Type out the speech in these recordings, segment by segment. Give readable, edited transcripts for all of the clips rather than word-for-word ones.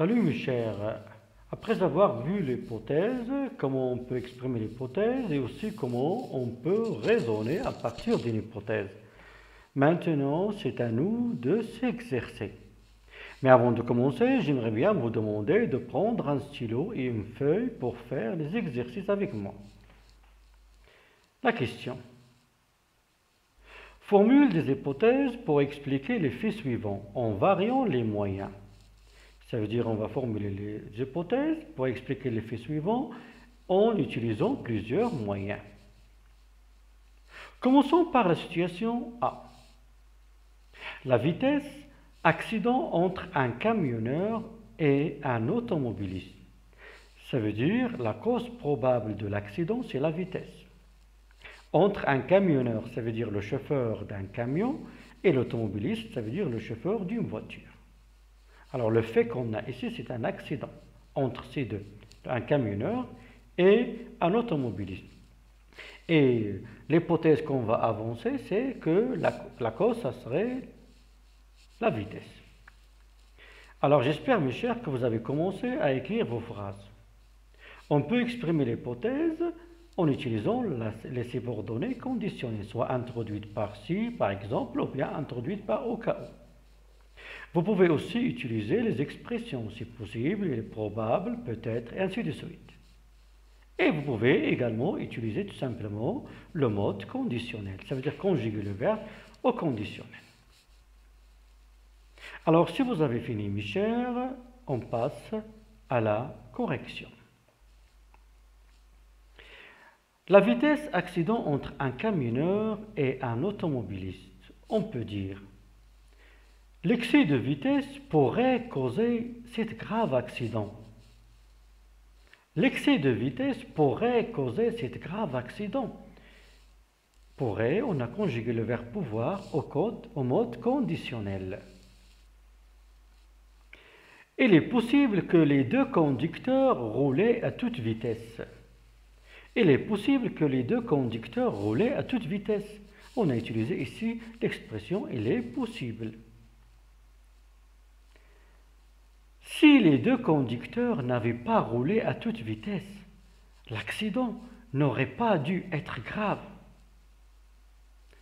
Salut mes chers. Après avoir vu l'hypothèse, comment on peut exprimer l'hypothèse et aussi comment on peut raisonner à partir d'une hypothèse. Maintenant, c'est à nous de s'exercer. Mais avant de commencer, j'aimerais bien vous demander de prendre un stylo et une feuille pour faire les exercices avec moi. La question. Formule des hypothèses pour expliquer les faits suivants en variant les moyens. Ça veut dire on va formuler les hypothèses pour expliquer les faits suivants en utilisant plusieurs moyens. Commençons par la situation A. La vitesse, accident entre un camionneur et un automobiliste. Ça veut dire la cause probable de l'accident, c'est la vitesse. Entre un camionneur, ça veut dire le chauffeur d'un camion, et l'automobiliste, ça veut dire le chauffeur d'une voiture. Alors le fait qu'on a ici, c'est un accident entre ces deux, un camionneur et un automobiliste. Et l'hypothèse qu'on va avancer, c'est que la cause, ça serait la vitesse. Alors j'espère, mes chers, que vous avez commencé à écrire vos phrases. On peut exprimer l'hypothèse en utilisant les subordonnées conditionnées, soit introduites par si, par exemple, ou bien introduites par au cas où. Vous pouvez aussi utiliser les expressions si possible, il est probable, peut-être, et ainsi de suite. Et vous pouvez également utiliser tout simplement le mode conditionnel, ça veut dire conjuguer le verbe au conditionnel. Alors, si vous avez fini, mes chers, on passe à la correction. La vitesse accident entre un camionneur et un automobiliste, on peut dire l'excès de vitesse pourrait causer cet grave accident. L'excès de vitesse pourrait causer cet grave accident. Pourrait, on a conjugué le verbe pouvoir au mode conditionnel. Il est possible que les deux conducteurs roulaient à toute vitesse. Il est possible que les deux conducteurs roulaient à toute vitesse. On a utilisé ici l'expression « il est possible ». Si les deux conducteurs n'avaient pas roulé à toute vitesse, l'accident n'aurait pas dû être grave.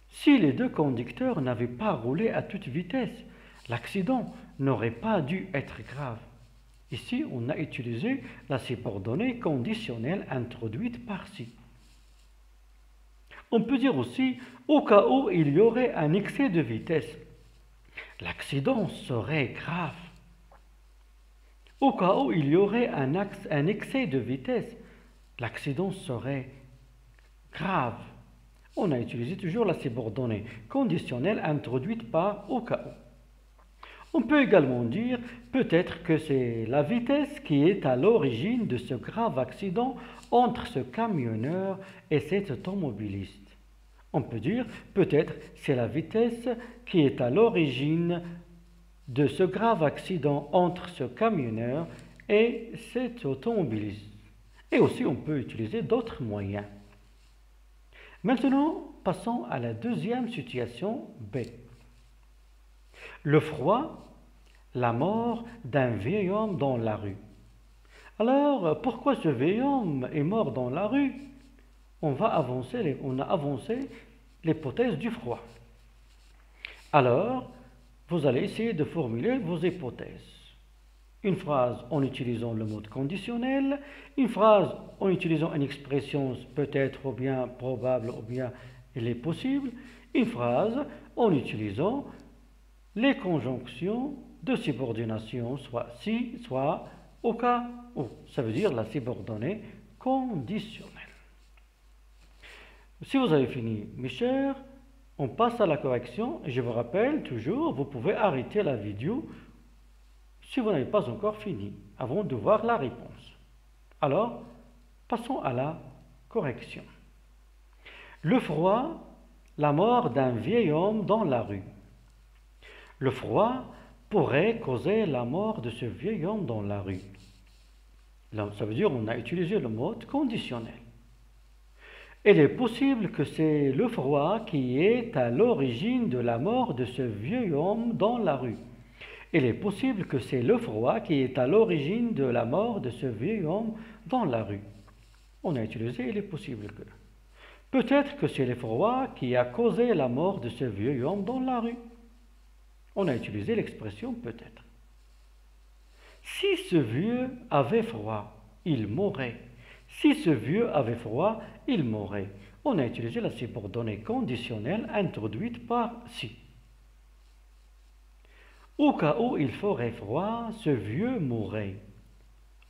Si les deux conducteurs n'avaient pas roulé à toute vitesse, l'accident n'aurait pas dû être grave. Ici, on a utilisé la subordonnée conditionnelle introduite par si. On peut dire aussi, au cas où il y aurait un excès de vitesse, l'accident serait grave. Au cas où il y aurait un excès de vitesse, l'accident serait grave. On a utilisé toujours la subordonnée conditionnelle introduite par au cas où. On peut également dire peut-être que c'est la vitesse qui est à l'origine de ce grave accident entre ce camionneur et cet automobiliste. On peut dire peut-être c'est la vitesse qui est à l'origine de ce grave accident entre ce camionneur et cet automobiliste. Et aussi, on peut utiliser d'autres moyens. Maintenant, passons à la deuxième situation B. Le froid, la mort d'un vieil homme dans la rue. Alors, pourquoi ce vieil homme est mort dans la rue? On a avancé l'hypothèse du froid. Alors, vous allez essayer de formuler vos hypothèses. Une phrase en utilisant le mode conditionnel, une phrase en utilisant une expression peut-être ou bien probable ou bien il est possible, une phrase en utilisant les conjonctions de subordination, soit si, soit au cas où. Ça veut dire la subordonnée conditionnelle. Si vous avez fini, mes chers, on passe à la correction. Je vous rappelle toujours, vous pouvez arrêter la vidéo si vous n'avez pas encore fini, avant de voir la réponse. Alors, passons à la correction. Le froid, la mort d'un vieil homme dans la rue. Le froid pourrait causer la mort de ce vieil homme dans la rue. Là, ça veut dire qu'on a utilisé le mode conditionnel. Il est possible que c'est le froid qui est à l'origine de la mort de ce vieux homme dans la rue. Il est possible que c'est le froid qui est à l'origine de la mort de ce vieil homme dans la rue. On a utilisé il est possible que. Peut-être que c'est le froid qui a causé la mort de ce vieil homme dans la rue. On a utilisé l'expression peut-être. Si ce vieux avait froid, il mourrait. Si ce vieux avait froid, il mourrait. On a utilisé la subordonnée conditionnelle introduite par si. Au cas où il ferait froid, ce vieux mourrait.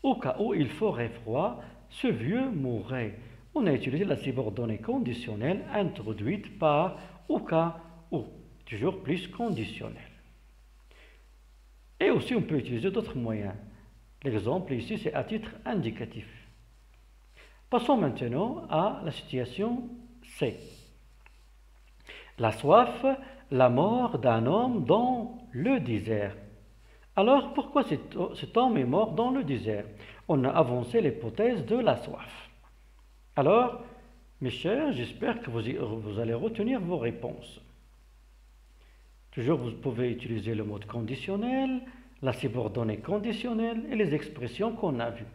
Au cas où il ferait froid, ce vieux mourrait. On a utilisé la subordonnée conditionnelle introduite par au cas où, toujours plus conditionnelle. Et aussi, on peut utiliser d'autres moyens. L'exemple ici, c'est à titre indicatif. Passons maintenant à la situation C. La soif, la mort d'un homme dans le désert. Alors, pourquoi cet homme est mort dans le désert? On a avancé l'hypothèse de la soif. Alors, mes chers, j'espère que vous allez retenir vos réponses. Toujours, vous pouvez utiliser le mode conditionnel, la subordonnée conditionnelle et les expressions qu'on a vues.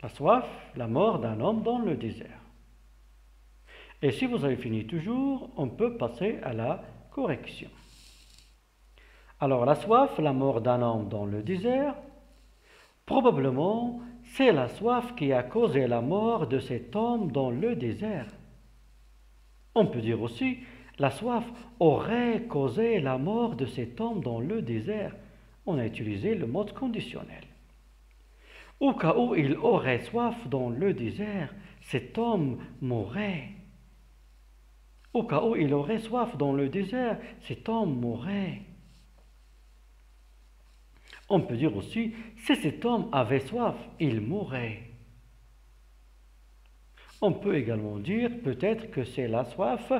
La soif, la mort d'un homme dans le désert. Et si vous avez fini toujours, on peut passer à la correction. Alors, la soif, la mort d'un homme dans le désert, probablement, c'est la soif qui a causé la mort de cet homme dans le désert. On peut dire aussi, la soif aurait causé la mort de cet homme dans le désert. On a utilisé le mode conditionnel. Au cas où il aurait soif dans le désert, cet homme mourrait. Au cas où il aurait soif dans le désert, cet homme mourrait. On peut dire aussi, si cet homme avait soif, il mourrait. On peut également dire, peut-être que c'est la soif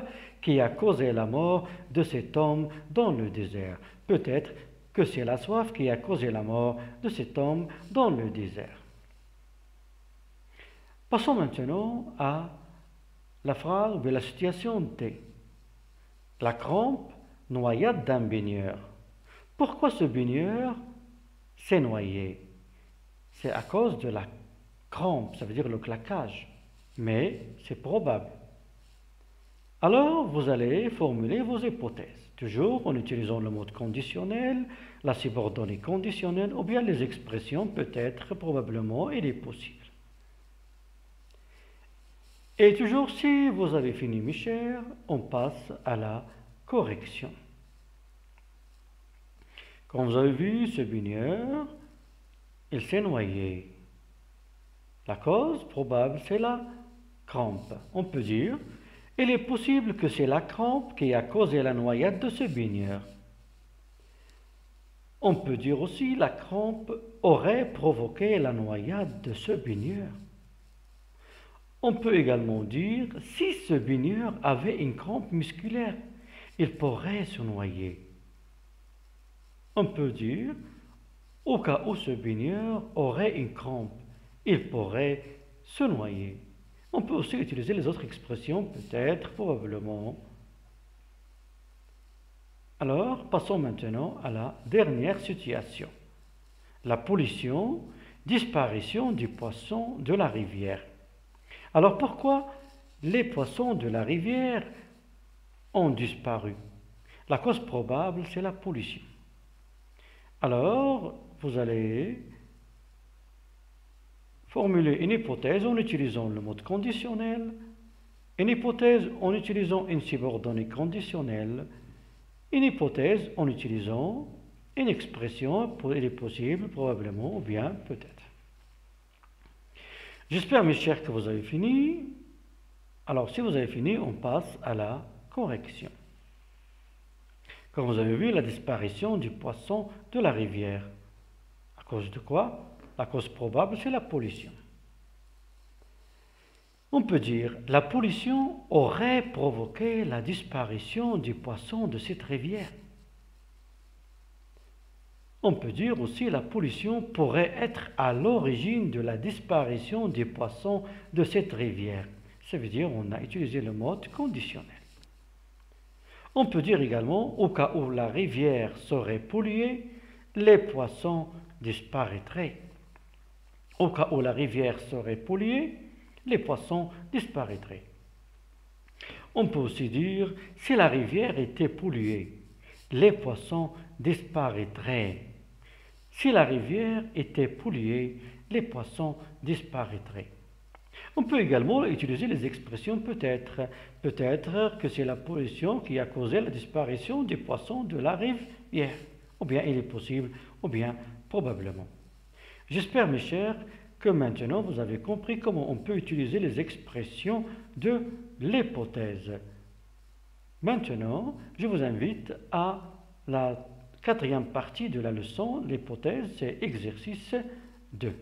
qui a causé la mort de cet homme dans le désert. Peut-être que c'est la soif qui a causé la mort de cet homme dans le désert. Passons maintenant à la phrase de la situation T. La crampe, noyade d'un baigneur. Pourquoi ce baigneur s'est noyé? C'est à cause de la crampe, ça veut dire le claquage. Mais c'est probable. Alors, vous allez formuler vos hypothèses, toujours en utilisant le mode conditionnel, la subordonnée conditionnelle, ou bien les expressions peut-être, probablement, il est possible. Et toujours, si vous avez fini, mes chers, on passe à la correction. Comme vous avez vu, ce baigneur, il s'est noyé. La cause probable, c'est la crampe. On peut dire, il est possible que c'est la crampe qui a causé la noyade de ce baigneur. On peut dire aussi, la crampe aurait provoqué la noyade de ce baigneur. On peut également dire, si ce baigneur avait une crampe musculaire, il pourrait se noyer. On peut dire, au cas où ce baigneur aurait une crampe, il pourrait se noyer. On peut aussi utiliser les autres expressions, peut-être, probablement. Alors, passons maintenant à la dernière situation. La pollution, disparition du poisson de la rivière. Alors, pourquoi les poissons de la rivière ont disparu? La cause probable, c'est la pollution. Alors, vous allez formuler une hypothèse en utilisant le mode conditionnel, une hypothèse en utilisant une subordonnée conditionnelle, une hypothèse en utilisant une expression, il est possible, probablement, ou bien peut-être. J'espère, mes chers, que vous avez fini. Alors, si vous avez fini, on passe à la correction. Comme vous avez vu, la disparition du poisson de la rivière. À cause de quoi? La cause probable, c'est la pollution. On peut dire, la pollution aurait provoqué la disparition du poisson de cette rivière. On peut dire aussi, la pollution pourrait être à l'origine de la disparition des poissons de cette rivière. Ça veut dire, on a utilisé le mode conditionnel. On peut dire également, au cas où la rivière serait polluée, les poissons disparaîtraient. Au cas où la rivière serait polluée, les poissons disparaîtraient. On peut aussi dire, si la rivière était polluée, les poissons disparaîtraient. Si la rivière était polluée, les poissons disparaîtraient. On peut également utiliser les expressions peut-être. Peut-être que c'est la pollution qui a causé la disparition des poissons de la rivière. Ou bien il est possible, ou bien probablement. J'espère, mes chers, que maintenant vous avez compris comment on peut utiliser les expressions de l'hypothèse. Maintenant, je vous invite à la quatrième partie de la leçon. L'hypothèse, c'est exercice 2.